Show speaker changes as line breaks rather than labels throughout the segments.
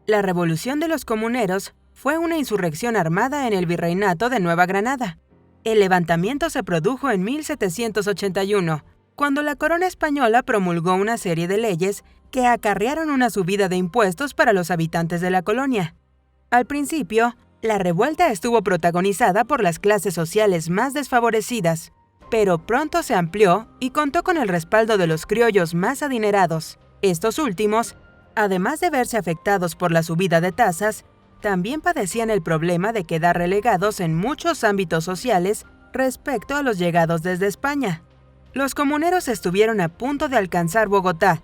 La Revolución de los Comuneros fue una insurrección armada en el Virreinato de Nueva Granada. El levantamiento se produjo en 1781, cuando la corona española promulgó una serie de leyes que acarrearon una subida de impuestos para los habitantes de la colonia. Al principio, la revuelta estuvo protagonizada por las clases sociales más desfavorecidas, pero pronto se amplió y contó con el respaldo de los criollos más adinerados. Estos últimos, además de verse afectados por la subida de tasas, también padecían el problema de quedar relegados en muchos ámbitos sociales respecto a los llegados desde España. Los comuneros estuvieron a punto de alcanzar Bogotá.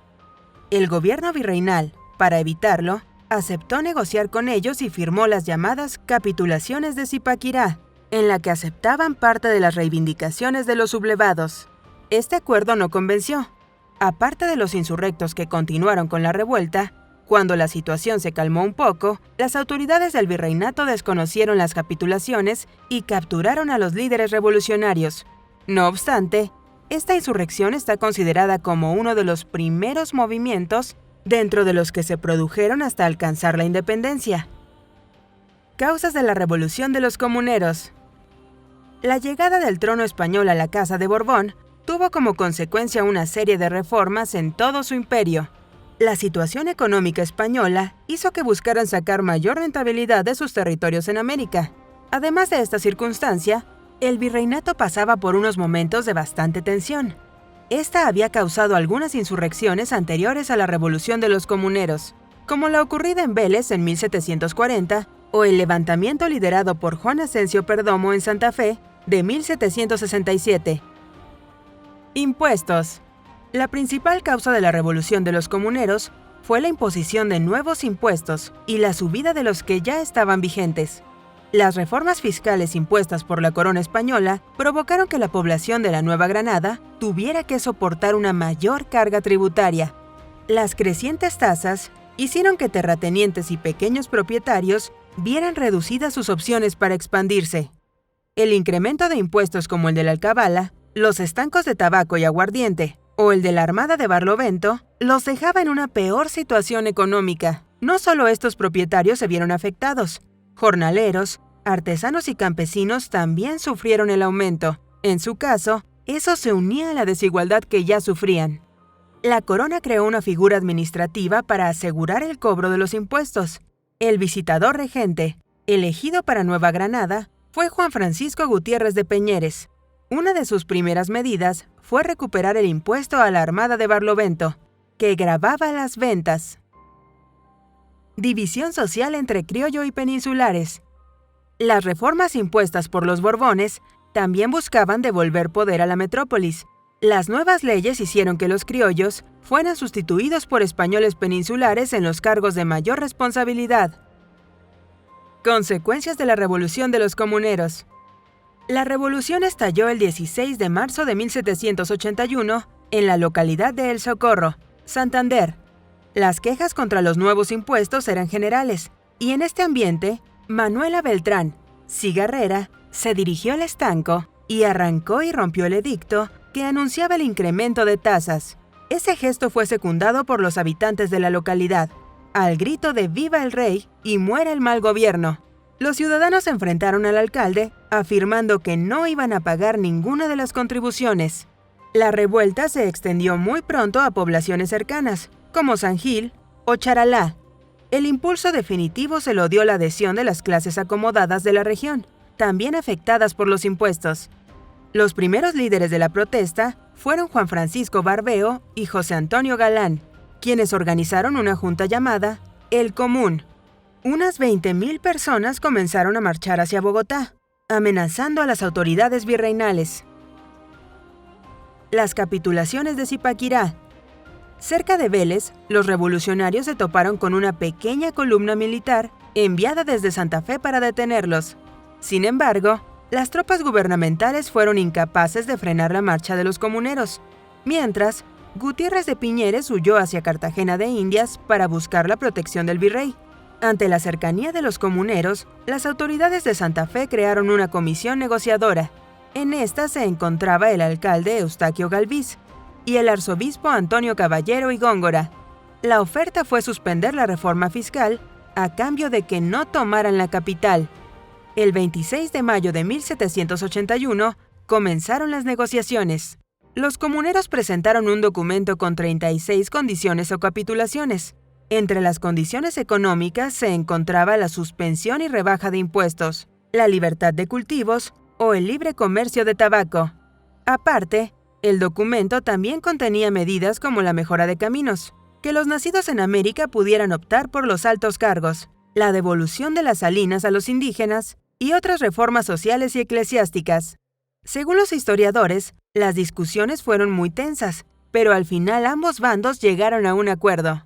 El gobierno virreinal, para evitarlo, aceptó negociar con ellos y firmó las llamadas capitulaciones de Zipaquirá, en la que aceptaban parte de las reivindicaciones de los sublevados. Este acuerdo no convenció. Aparte de los insurrectos que continuaron con la revuelta, cuando la situación se calmó un poco, las autoridades del virreinato desconocieron las capitulaciones y capturaron a los líderes revolucionarios. No obstante, esta insurrección está considerada como uno de los primeros movimientos dentro de los que se produjeron hasta alcanzar la independencia. Causas de la Revolución de los Comuneros. La llegada del trono español a la Casa de Borbón tuvo como consecuencia una serie de reformas en todo su imperio. La situación económica española hizo que buscaran sacar mayor rentabilidad de sus territorios en América. Además de esta circunstancia, el virreinato pasaba por unos momentos de bastante tensión. Esta había causado algunas insurrecciones anteriores a la Revolución de los Comuneros, como la ocurrida en Vélez en 1740 o el levantamiento liderado por Juan Asensio Perdomo en Santa Fe de 1767. Impuestos. La principal causa de la Revolución de los Comuneros fue la imposición de nuevos impuestos y la subida de los que ya estaban vigentes. Las reformas fiscales impuestas por la corona española provocaron que la población de la Nueva Granada tuviera que soportar una mayor carga tributaria. Las crecientes tasas hicieron que terratenientes y pequeños propietarios vieran reducidas sus opciones para expandirse. El incremento de impuestos como el de la alcabala, los estancos de tabaco y aguardiente, o el de la Armada de Barlovento, los dejaba en una peor situación económica. No solo estos propietarios se vieron afectados. Jornaleros, artesanos y campesinos también sufrieron el aumento. En su caso, eso se unía a la desigualdad que ya sufrían. La corona creó una figura administrativa para asegurar el cobro de los impuestos. El visitador regente, elegido para Nueva Granada, fue Juan Francisco Gutiérrez de Peñeres. Una de sus primeras medidas fue recuperar el impuesto a la Armada de Barlovento, que gravaba las ventas. División social entre criollo y peninsulares. Las reformas impuestas por los Borbones también buscaban devolver poder a la metrópolis. Las nuevas leyes hicieron que los criollos fueran sustituidos por españoles peninsulares en los cargos de mayor responsabilidad. Consecuencias de la Revolución de los Comuneros. La revolución estalló el 16 de marzo de 1781 en la localidad de El Socorro, Santander. Las quejas contra los nuevos impuestos eran generales, y en este ambiente, Manuela Beltrán, cigarrera, se dirigió al estanco y arrancó y rompió el edicto que anunciaba el incremento de tasas. Ese gesto fue secundado por los habitantes de la localidad, al grito de ¡Viva el Rey y muera el mal gobierno! Los ciudadanos se enfrentaron al alcalde, afirmando que no iban a pagar ninguna de las contribuciones. La revuelta se extendió muy pronto a poblaciones cercanas, como San Gil o Charalá. El impulso definitivo se lo dio la adhesión de las clases acomodadas de la región, también afectadas por los impuestos. Los primeros líderes de la protesta fueron Juan Francisco Barbeo y José Antonio Galán, quienes organizaron una junta llamada El Común. Unas 20,000 personas comenzaron a marchar hacia Bogotá, amenazando a las autoridades virreinales. Las capitulaciones de Zipaquirá. Cerca de Vélez, los revolucionarios se toparon con una pequeña columna militar enviada desde Santa Fe para detenerlos. Sin embargo, las tropas gubernamentales fueron incapaces de frenar la marcha de los comuneros, mientras Gutiérrez de Piñeres huyó hacia Cartagena de Indias para buscar la protección del virrey. Ante la cercanía de los comuneros, las autoridades de Santa Fe crearon una comisión negociadora. En esta se encontraba el alcalde Eustaquio Galvis y el arzobispo Antonio Caballero y Góngora. La oferta fue suspender la reforma fiscal a cambio de que no tomaran la capital. El 26 de mayo de 1781 comenzaron las negociaciones. Los comuneros presentaron un documento con 36 condiciones o capitulaciones. Entre las condiciones económicas se encontraba la suspensión y rebaja de impuestos, la libertad de cultivos o el libre comercio de tabaco. Aparte, el documento también contenía medidas como la mejora de caminos, que los nacidos en América pudieran optar por los altos cargos, la devolución de las salinas a los indígenas y otras reformas sociales y eclesiásticas. Según los historiadores, las discusiones fueron muy tensas, pero al final ambos bandos llegaron a un acuerdo.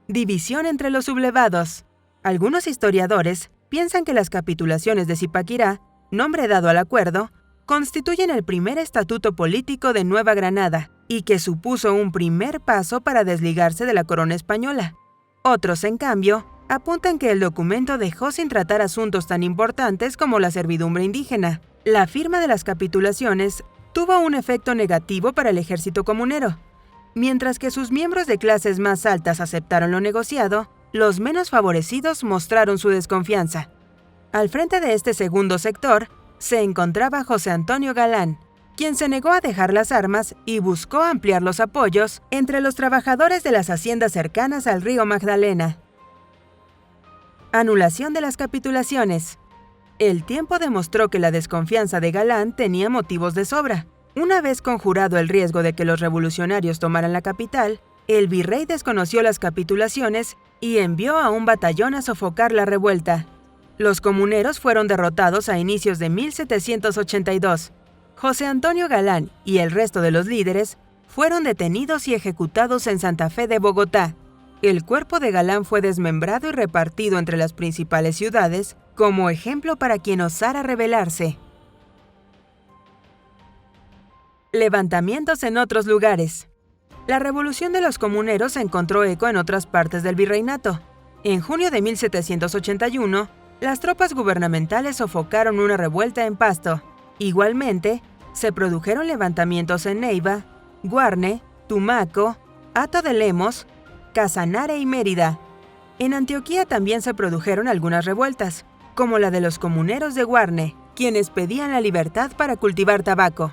División entre los sublevados. Algunos historiadores piensan que las capitulaciones de Zipaquirá, nombre dado al acuerdo, constituyen el primer estatuto político de Nueva Granada y que supuso un primer paso para desligarse de la corona española. Otros, en cambio, apuntan que el documento dejó sin tratar asuntos tan importantes como la servidumbre indígena. La firma de las capitulaciones tuvo un efecto negativo para el ejército comunero. Mientras que sus miembros de clases más altas aceptaron lo negociado, los menos favorecidos mostraron su desconfianza. Al frente de este segundo sector se encontraba José Antonio Galán, quien se negó a dejar las armas y buscó ampliar los apoyos entre los trabajadores de las haciendas cercanas al río Magdalena. Anulación de las capitulaciones. El tiempo demostró que la desconfianza de Galán tenía motivos de sobra. Una vez conjurado el riesgo de que los revolucionarios tomaran la capital, el virrey desconoció las capitulaciones y envió a un batallón a sofocar la revuelta. Los comuneros fueron derrotados a inicios de 1782. José Antonio Galán y el resto de los líderes fueron detenidos y ejecutados en Santa Fe de Bogotá. El cuerpo de Galán fue desmembrado y repartido entre las principales ciudades como ejemplo para quien osara rebelarse. Levantamientos en otros lugares. La revolución de los comuneros encontró eco en otras partes del virreinato. En junio de 1781, las tropas gubernamentales sofocaron una revuelta en Pasto. Igualmente, se produjeron levantamientos en Neiva, Guarne, Tumaco, Hato de Lemos, Casanare y Mérida. En Antioquía también se produjeron algunas revueltas, como la de los comuneros de Guarne, quienes pedían la libertad para cultivar tabaco.